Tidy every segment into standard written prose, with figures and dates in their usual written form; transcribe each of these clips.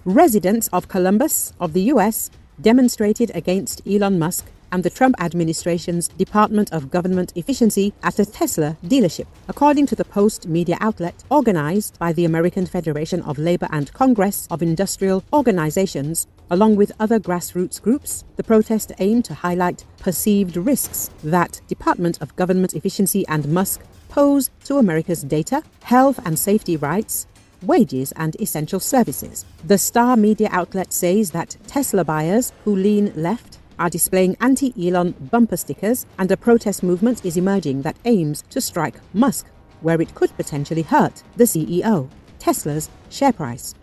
Residents of Columbus, of the US, demonstrated against Elon Musk and the Trump administration's Department of Government Efficiency at a Tesla dealership. According to the Post media outlet organized by the American Federation of Labor and Congress of Industrial Organizations, along with other grassroots groups, the protest aimed to highlight perceived risks that Department of Government Efficiency and Musk pose to America's data, health and safety rights, wages and essential services. The Star media outlet says that Tesla buyers who lean left are displaying anti-Elon bumper stickers, and a protest movement is emerging that aims to strike Musk, where it could potentially hurt the CEO, Tesla's share price.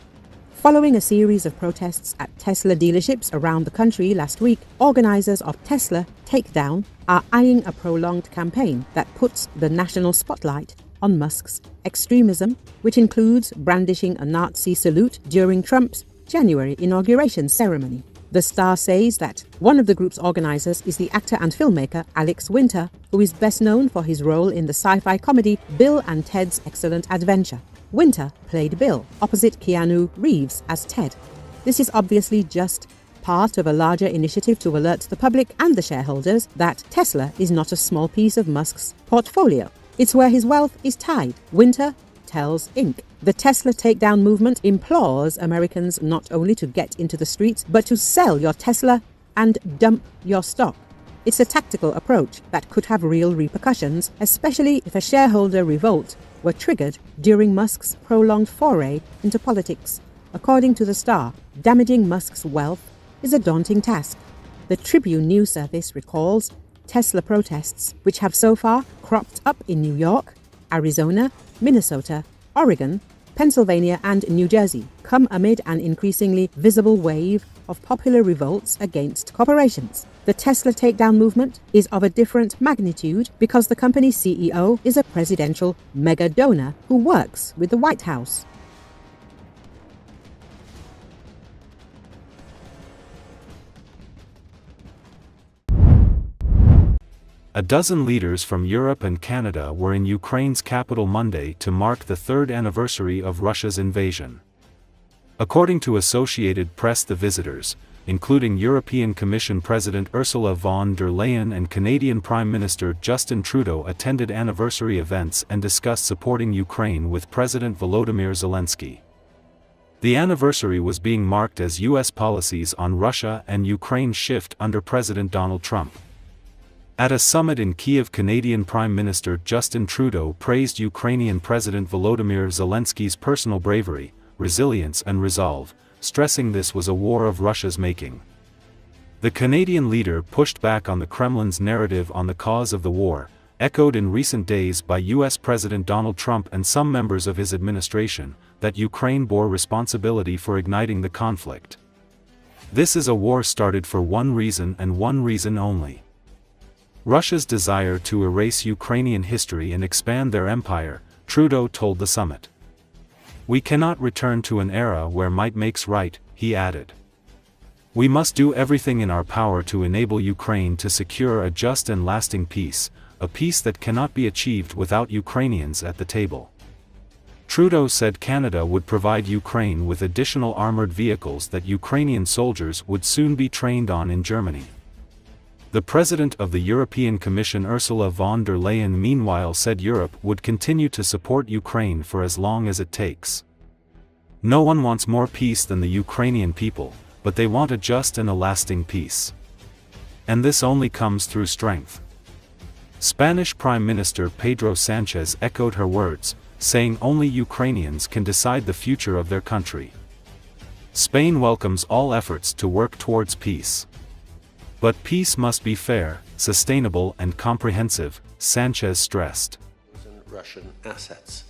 Following a series of protests at Tesla dealerships around the country last week, organizers of TeslaTakedown are eyeing a prolonged campaign that puts the national spotlight on Musk's extremism, which includes brandishing a Nazi salute during Trump's January inauguration ceremony. The Star says that one of the group's organizers is the actor and filmmaker Alex Winter, who is best known for his role in the sci-fi comedy Bill and Ted's Excellent Adventure. Winter played Bill, opposite Keanu Reeves as Ted. This is obviously just part of a larger initiative to alert the public and the shareholders that Tesla is not a small piece of Musk's portfolio. It's where his wealth is tied, Winter tells Inc. The Tesla takedown movement implores Americans not only to get into the streets, but to sell your Tesla and dump your stock. It's a tactical approach that could have real repercussions, especially if a shareholder revolt were triggered during Musk's prolonged foray into politics. According to the Star, damaging Musk's wealth is a daunting task. The Tribune news service recalls Tesla protests, which have so far cropped up in New York, Arizona, Minnesota, Oregon, Pennsylvania and New Jersey, come amid an increasingly visible wave of popular revolts against corporations. The Tesla takedown movement is of a different magnitude because the company's CEO is a presidential mega donor who works with the White House. A dozen leaders from Europe and Canada were in Ukraine's capital Monday to mark the third anniversary of Russia's invasion. According to Associated Press, the visitors, including European Commission President Ursula von der Leyen and Canadian Prime Minister Justin Trudeau, attended anniversary events and discussed supporting Ukraine with President Volodymyr Zelensky. The anniversary was being marked as U.S. policies on Russia and Ukraine shift under President Donald Trump. At a summit in Kiev, Canadian Prime Minister Justin Trudeau praised Ukrainian President Volodymyr Zelensky's personal bravery, resilience and resolve, stressing this was a war of Russia's making. The Canadian leader pushed back on the Kremlin's narrative on the cause of the war, echoed in recent days by U.S. President Donald Trump and some members of his administration, that Ukraine bore responsibility for igniting the conflict. This is a war started for one reason and one reason only: Russia's desire to erase Ukrainian history and expand their empire, Trudeau told the summit. We cannot return to an era where might makes right, he added. We must do everything in our power to enable Ukraine to secure a just and lasting peace, a peace that cannot be achieved without Ukrainians at the table. Trudeau said Canada would provide Ukraine with additional armored vehicles that Ukrainian soldiers would soon be trained on in Germany. The President of the European Commission Ursula von der Leyen meanwhile said Europe would continue to support Ukraine for as long as it takes. No one wants more peace than the Ukrainian people, but they want a just and a lasting peace. And this only comes through strength. Spanish Prime Minister Pedro Sánchez echoed her words, saying only Ukrainians can decide the future of their country. Spain welcomes all efforts to work towards peace. But peace must be fair, sustainable and comprehensive, Sánchez stressed. Russian assets,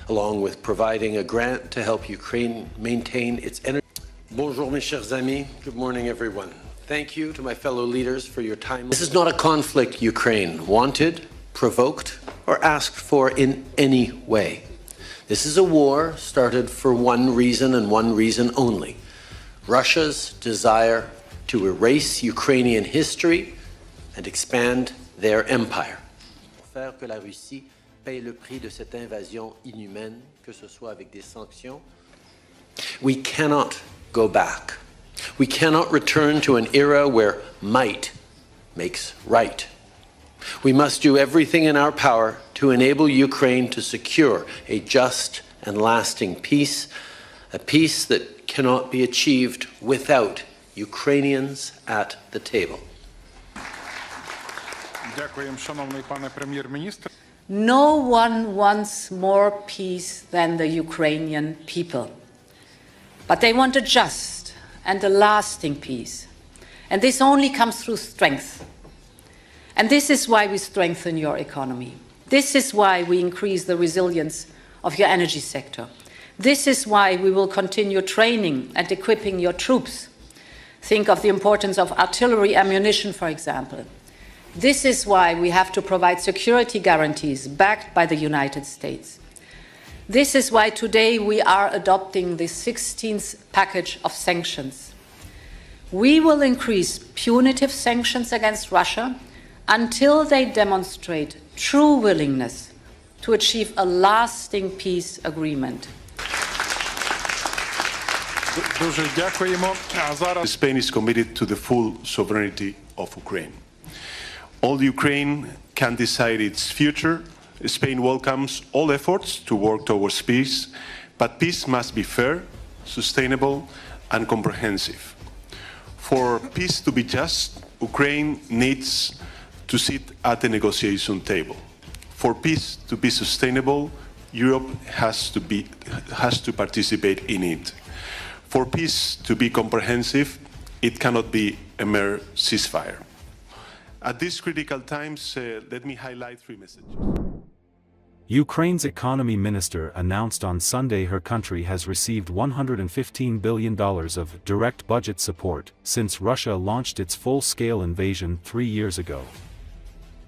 along with providing a grant to help Ukraine maintain its energy. Bonjour mes chers amis, good morning everyone. Thank you to my fellow leaders for your time. This is not a conflict Ukraine wanted, provoked, or asked for in any way. This is a war started for one reason and one reason only: Russia's desire to erase Ukrainian history and expand their empire. Faire que la Russie paye le prix de cette invasion inhumaine, que ce soit avec des sanctions. We cannot go back. We cannot return to an era where might makes right. We must do everything in our power to enable Ukraine to secure a just and lasting peace, a peace that cannot be achieved without Ukrainians at the table. No one wants more peace than the Ukrainian people. But they want a just and a lasting peace. And this only comes through strength. And this is why we strengthen your economy. This is why we increase the resilience of your energy sector. This is why we will continue training and equipping your troops. Think of the importance of artillery ammunition, for example. This is why we have to provide security guarantees backed by the United States. This is why today we are adopting the 16th package of sanctions. We will increase punitive sanctions against Russia until they demonstrate true willingness to achieve a lasting peace agreement. Spain is committed to the full sovereignty of Ukraine. All Ukraine can decide its future. Spain welcomes all efforts to work towards peace, but peace must be fair, sustainable, and comprehensive. For peace to be just, Ukraine needs to sit at the negotiation table. For peace to be sustainable, Europe has to participate in it. For peace to be comprehensive, it cannot be a mere ceasefire. At these critical times, let me highlight 3 messages. Ukraine's economy minister announced on Sunday her country has received $115 billion of direct budget support since Russia launched its full-scale invasion 3 years ago.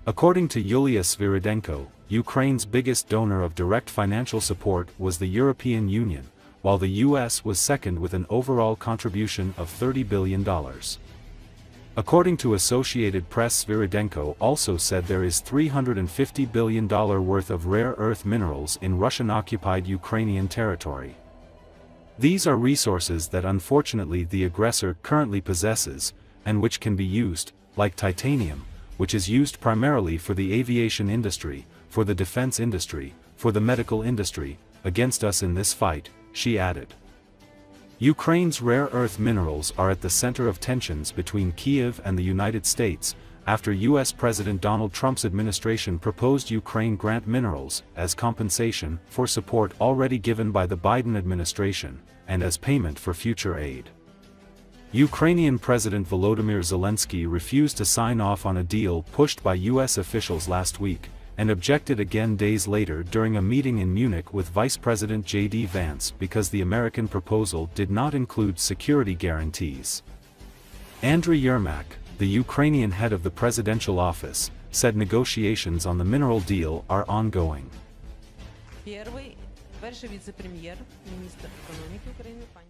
According to Yulia Sviridenko, Ukraine's biggest donor of direct financial support was the European Union, while the US was second with an overall contribution of $30 billion. According to Associated Press, Sviridenko also said there is $350 billion worth of rare earth minerals in Russian-occupied Ukrainian territory. These are resources that unfortunately the aggressor currently possesses, and which can be used, like titanium, which is used primarily for the aviation industry, for the defense industry, for the medical industry, against us in this fight, she added. Ukraine's rare earth minerals are at the center of tensions between Kiev and the United States, after US President Donald Trump's administration proposed Ukraine grant minerals as compensation for support already given by the Biden administration, and as payment for future aid. Ukrainian President Volodymyr Zelenski refused to sign off on a deal pushed by US officials last week, and objected again days later during a meeting in Munich with Vice President J.D. Vance because the American proposal did not include security guarantees. Andriy Yermak, the Ukrainian head of the presidential office, said negotiations on the mineral deal are ongoing. Перший віце-прем'єр, міністр економіки України, пані